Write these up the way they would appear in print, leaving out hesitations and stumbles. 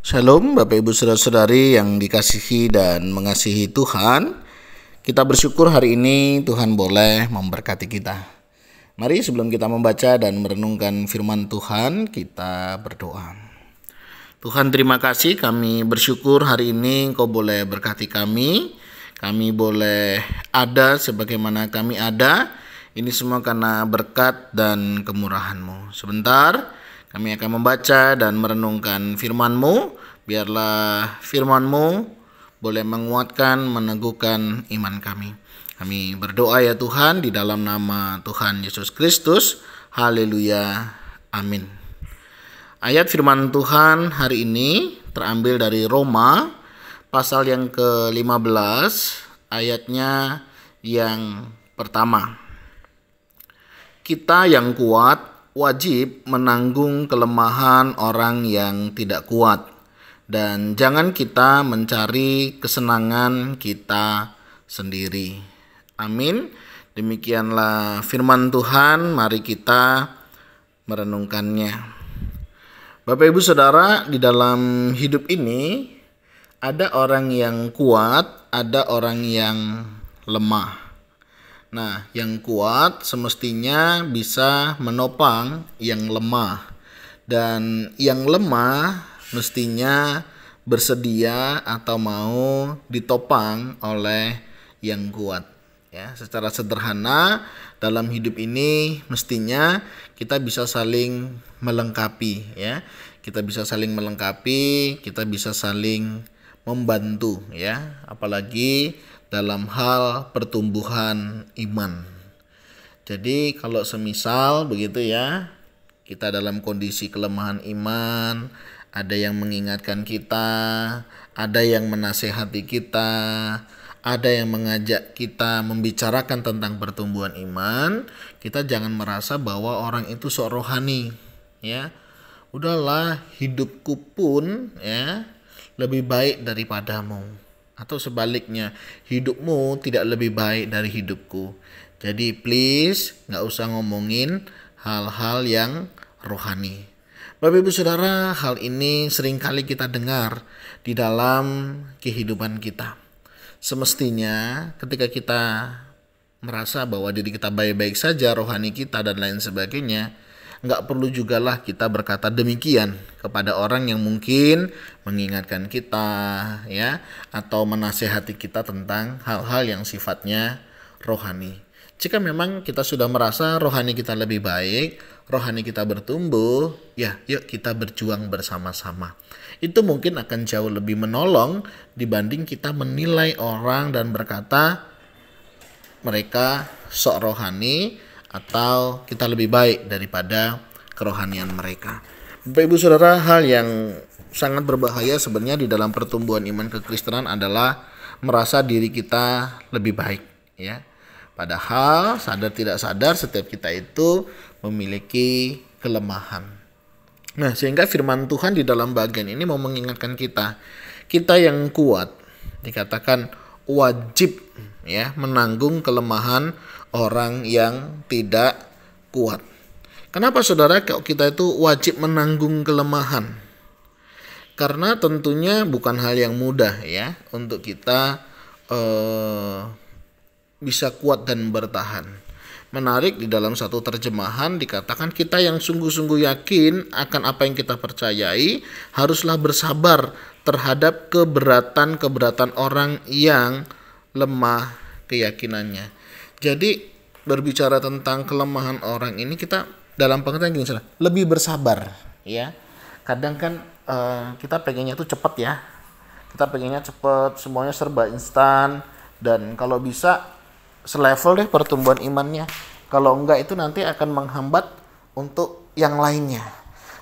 Shalom Bapak Ibu Saudara-saudari yang dikasihi dan mengasihi Tuhan. Kita bersyukur hari ini Tuhan boleh memberkati kita. Mari sebelum kita membaca dan merenungkan firman Tuhan, kita berdoa. Tuhan, terima kasih, kami bersyukur hari ini Engkau boleh berkati kami. Kami boleh ada sebagaimana kami ada. Ini semua karena berkat dan kemurahan-Mu. Sebentar kami akan membaca dan merenungkan firman-Mu. Biarlah firman-Mu boleh menguatkan, meneguhkan iman kami. Kami berdoa ya Tuhan di dalam nama Tuhan Yesus Kristus. Haleluya. Amin. Ayat firman Tuhan hari ini terambil dari Roma pasal yang ke-15, ayatnya yang pertama. Kita yang kuat wajib menanggung kelemahan orang yang tidak kuat, dan jangan kita mencari kesenangan kita sendiri. Amin. Demikianlah firman Tuhan, mari kita merenungkannya. Bapak Ibu Saudara, di dalam hidup ini ada orang yang kuat, ada orang yang lemah. Nah, yang kuat semestinya bisa menopang yang lemah, dan yang lemah mestinya bersedia atau mau ditopang oleh yang kuat. Ya, secara sederhana dalam hidup ini mestinya kita bisa saling melengkapi, ya. Kita bisa saling melengkapi, kita bisa saling membantu, ya. Apalagi dalam hal pertumbuhan iman. Jadi kalau semisal begitu ya, kita dalam kondisi kelemahan iman, ada yang mengingatkan kita, ada yang menasehati kita, ada yang mengajak kita membicarakan tentang pertumbuhan iman, kita jangan merasa bahwa orang itu sok rohani, ya. Udahlah, hidupku pun ya lebih baik daripadamu. Atau sebaliknya, hidupmu tidak lebih baik dari hidupku. Jadi please gak usah ngomongin hal-hal yang rohani. Bapak Ibu Saudara, hal ini seringkali kita dengar di dalam kehidupan kita. Semestinya ketika kita merasa bahwa diri kita baik-baik saja, rohani kita dan lain sebagainya, nggak perlu juga lah kita berkata demikian kepada orang yang mungkin mengingatkan kita, ya, atau menasehati kita tentang hal-hal yang sifatnya rohani. Jika memang kita sudah merasa rohani kita lebih baik, rohani kita bertumbuh, ya yuk kita berjuang bersama-sama. Itu mungkin akan jauh lebih menolong dibanding kita menilai orang dan berkata mereka sok rohani, atau kita lebih baik daripada kerohanian mereka. Bapak Ibu Saudara, hal yang sangat berbahaya sebenarnya di dalam pertumbuhan iman kekristenan adalah merasa diri kita lebih baik, ya. Padahal sadar tidak sadar setiap kita itu memiliki kelemahan. Nah, sehingga firman Tuhan di dalam bagian ini mau mengingatkan kita yang kuat dikatakan wajib ya menanggung kelemahan orang yang tidak kuat. Kenapa saudara kalau kita itu wajib menanggung kelemahan? Karena tentunya bukan hal yang mudah ya untuk kita bisa kuat dan bertahan. Menarik, di dalam satu terjemahan dikatakan kita yang sungguh-sungguh yakin akan apa yang kita percayai haruslah bersabar terhadap keberatan orang yang lemah keyakinannya. Jadi berbicara tentang kelemahan orang ini kita dalam pengertian gini, lebih bersabar, ya. Kadang kan kita pengennya tuh cepat ya. Kita pengennya cepat, semuanya serba instan, dan kalau bisa selevel deh pertumbuhan imannya. Kalau enggak itu nanti akan menghambat untuk yang lainnya.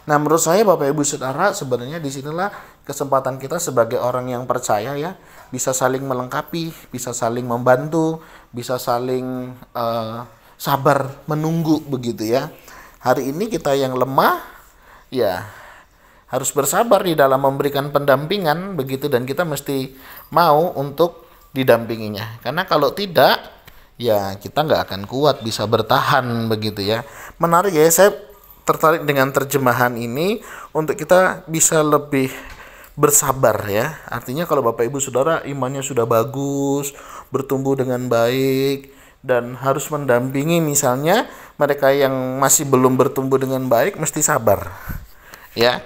Nah, menurut saya Bapak Ibu Saudara, sebenarnya disinilah kesempatan kita sebagai orang yang percaya ya, bisa saling melengkapi, bisa saling membantu, bisa saling sabar menunggu begitu ya. Hari ini kita yang lemah ya harus bersabar di dalam memberikan pendampingan begitu, dan kita mesti mau untuk didampinginya. Karena kalau tidak ya kita nggak akan kuat bisa bertahan begitu ya. Menarik ya, saya tertarik dengan terjemahan ini untuk kita bisa lebih bersabar ya. Artinya kalau Bapak Ibu Saudara imannya sudah bagus, bertumbuh dengan baik, dan harus mendampingi misalnya mereka yang masih belum bertumbuh dengan baik, mesti sabar ya,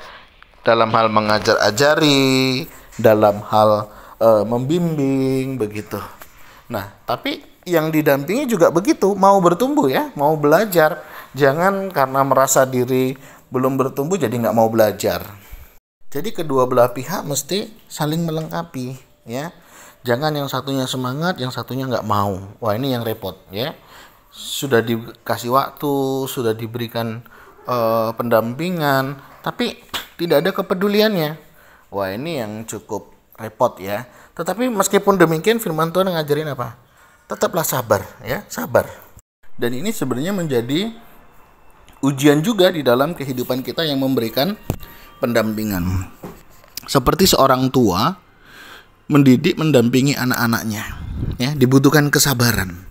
dalam hal mengajar-ajari, dalam hal membimbing begitu. Nah, tapi yang didampingi juga begitu, mau bertumbuh ya, mau belajar. Jangan karena merasa diri belum bertumbuh jadi nggak mau belajar. Jadi kedua belah pihak mesti saling melengkapi ya. Jangan yang satunya semangat, yang satunya nggak mau. Wah, ini yang repot ya. Sudah dikasih waktu, sudah diberikan pendampingan, tapi tidak ada kepeduliannya. Wah, ini yang cukup repot ya. Tetapi meskipun demikian firman Tuhan ngajarin apa? Tetaplah sabar ya, sabar. Dan ini sebenarnya menjadi ujian juga di dalam kehidupan kita yang memberikan pendampingan. Seperti seorang tua mendidik, mendampingi anak-anaknya ya, dibutuhkan kesabaran.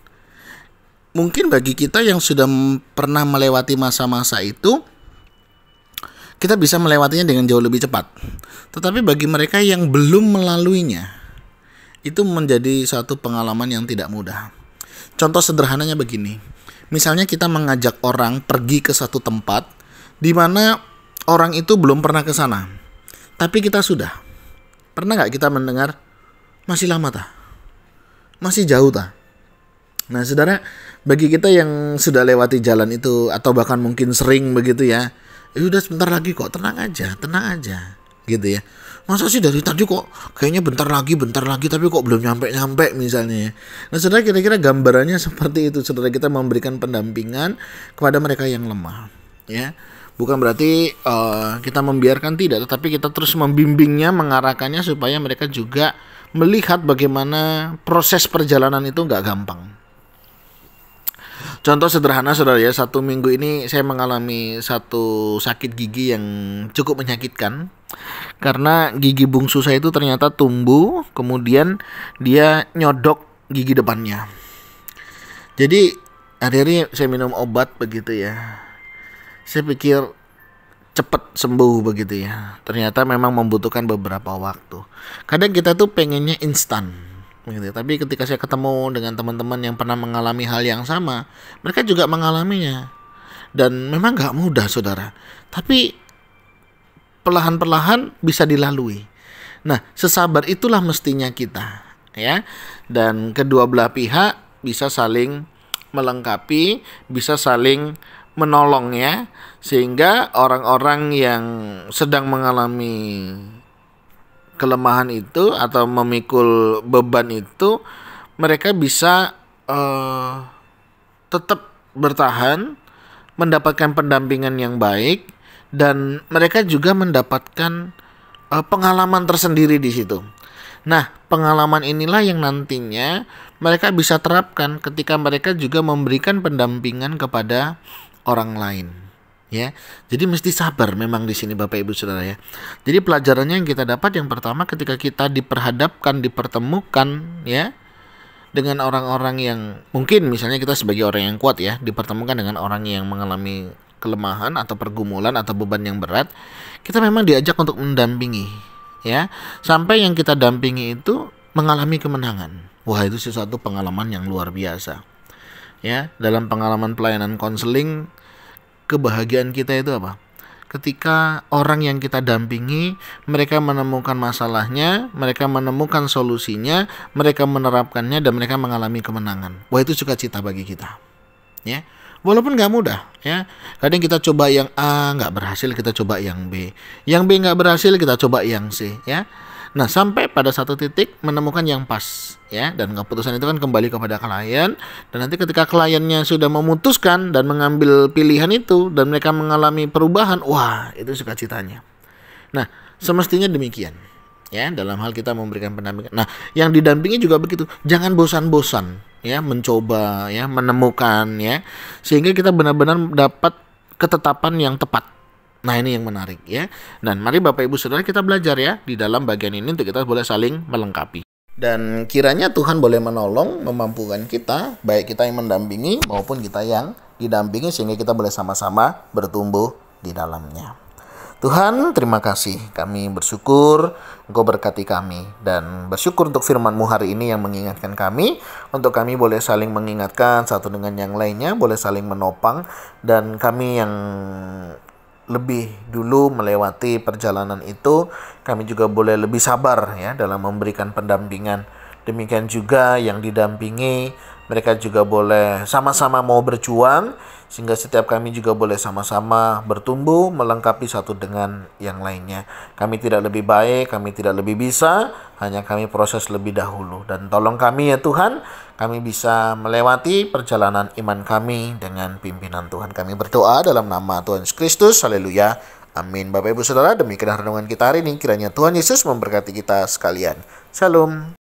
Mungkin bagi kita yang sudah pernah melewati masa-masa itu, kita bisa melewatinya dengan jauh lebih cepat. Tetapi bagi mereka yang belum melaluinya, itu menjadi satu pengalaman yang tidak mudah. Contoh sederhananya begini. Misalnya kita mengajak orang pergi ke satu tempat di mana orang itu belum pernah ke sana. Tapi kita sudah. Pernah nggak kita mendengar, masih lama tah? Masih jauh tah? Nah, saudara, bagi kita yang sudah lewati jalan itu atau bahkan mungkin sering begitu ya, udah sebentar lagi kok, tenang aja, gitu ya. Masa sih dari tadi kok kayaknya bentar lagi, tapi kok belum nyampe misalnya ya. Nah, saudara, kira-kira gambarannya seperti itu. Saudara, kita memberikan pendampingan kepada mereka yang lemah ya. Bukan berarti kita membiarkan, tidak, tetapi kita terus membimbingnya, mengarahkannya supaya mereka juga melihat bagaimana proses perjalanan itu nggak gampang. Contoh sederhana saudara ya, 1 minggu ini saya mengalami satu sakit gigi yang cukup menyakitkan. Karena gigi bungsu saya itu ternyata tumbuh, kemudian dia nyodok gigi depannya. Jadi hari-hari saya minum obat begitu ya. Saya pikir cepat sembuh begitu ya. Ternyata memang membutuhkan beberapa waktu. Kadang kita tuh pengennya instan gitu. Tapi ketika saya ketemu dengan teman-teman yang pernah mengalami hal yang sama, mereka juga mengalaminya. Dan memang gak mudah saudara. Tapi perlahan-perlahan bisa dilalui. Nah, sesabar itulah mestinya kita ya. Dan kedua belah pihak bisa saling melengkapi, bisa saling menolong ya, sehingga orang-orang yang sedang mengalami kelemahan itu atau memikul beban itu, mereka bisa tetap bertahan, mendapatkan pendampingan yang baik, dan mereka juga mendapatkan pengalaman tersendiri di situ. Nah, pengalaman inilah yang nantinya mereka bisa terapkan ketika mereka juga memberikan pendampingan kepada orang lain. Ya, jadi mesti sabar memang di sini Bapak Ibu Saudara ya. Jadi pelajarannya yang kita dapat yang pertama, ketika kita diperhadapkan, dipertemukan ya dengan orang-orang yang mungkin misalnya kita sebagai orang yang kuat ya, dipertemukan dengan orang yang mengalami kelemahan atau pergumulan atau beban yang berat, kita memang diajak untuk mendampingi ya, sampai yang kita dampingi itu mengalami kemenangan. Wah, itu sesuatu pengalaman yang luar biasa. Ya, dalam pengalaman pelayanan konseling, kebahagiaan kita itu apa? Ketika orang yang kita dampingi, mereka menemukan masalahnya, mereka menemukan solusinya, mereka menerapkannya, dan mereka mengalami kemenangan. Wah, itu sukacita bagi kita. Ya, walaupun nggak mudah. Ya, kadang kita coba yang A nggak berhasil, kita coba yang B. Yang B nggak berhasil, kita coba yang C. Ya. Nah, sampai pada satu titik menemukan yang pas, ya. Dan keputusan itu kan kembali kepada klien. Dan nanti ketika kliennya sudah memutuskan dan mengambil pilihan itu dan mereka mengalami perubahan, wah, itu sukacitanya. Nah, semestinya demikian, ya, dalam hal kita memberikan pendampingan. Nah, yang didampingi juga begitu. Jangan bosan-bosan, ya, mencoba, ya, menemukan, ya, sehingga kita benar-benar dapat ketetapan yang tepat. Nah, ini yang menarik ya. Dan mari Bapak Ibu Saudara kita belajar ya di dalam bagian ini untuk kita boleh saling melengkapi. Dan kiranya Tuhan boleh menolong, memampukan kita, baik kita yang mendampingi maupun kita yang didampingi, sehingga kita boleh sama-sama bertumbuh di dalamnya. Tuhan, terima kasih. Kami bersyukur Engkau berkati kami. Dan bersyukur untuk firman-Mu hari ini yang mengingatkan kami. Untuk kami boleh saling mengingatkan satu dengan yang lainnya. Boleh saling menopang. Dan kami yang lebih dulu melewati perjalanan itu, kami juga boleh lebih sabar ya dalam memberikan pendampingan. Demikian juga yang didampingi, mereka juga boleh sama-sama mau berjuang, sehingga setiap kami juga boleh sama-sama bertumbuh, melengkapi satu dengan yang lainnya. Kami tidak lebih baik, kami tidak lebih bisa, hanya kami proses lebih dahulu. Dan tolong kami ya Tuhan, kami bisa melewati perjalanan iman kami dengan pimpinan Tuhan. Kami berdoa dalam nama Tuhan Yesus Kristus, haleluya, amin. Bapak Ibu Saudara, demikian renungan kita hari ini. Kiranya Tuhan Yesus memberkati kita sekalian. Shalom.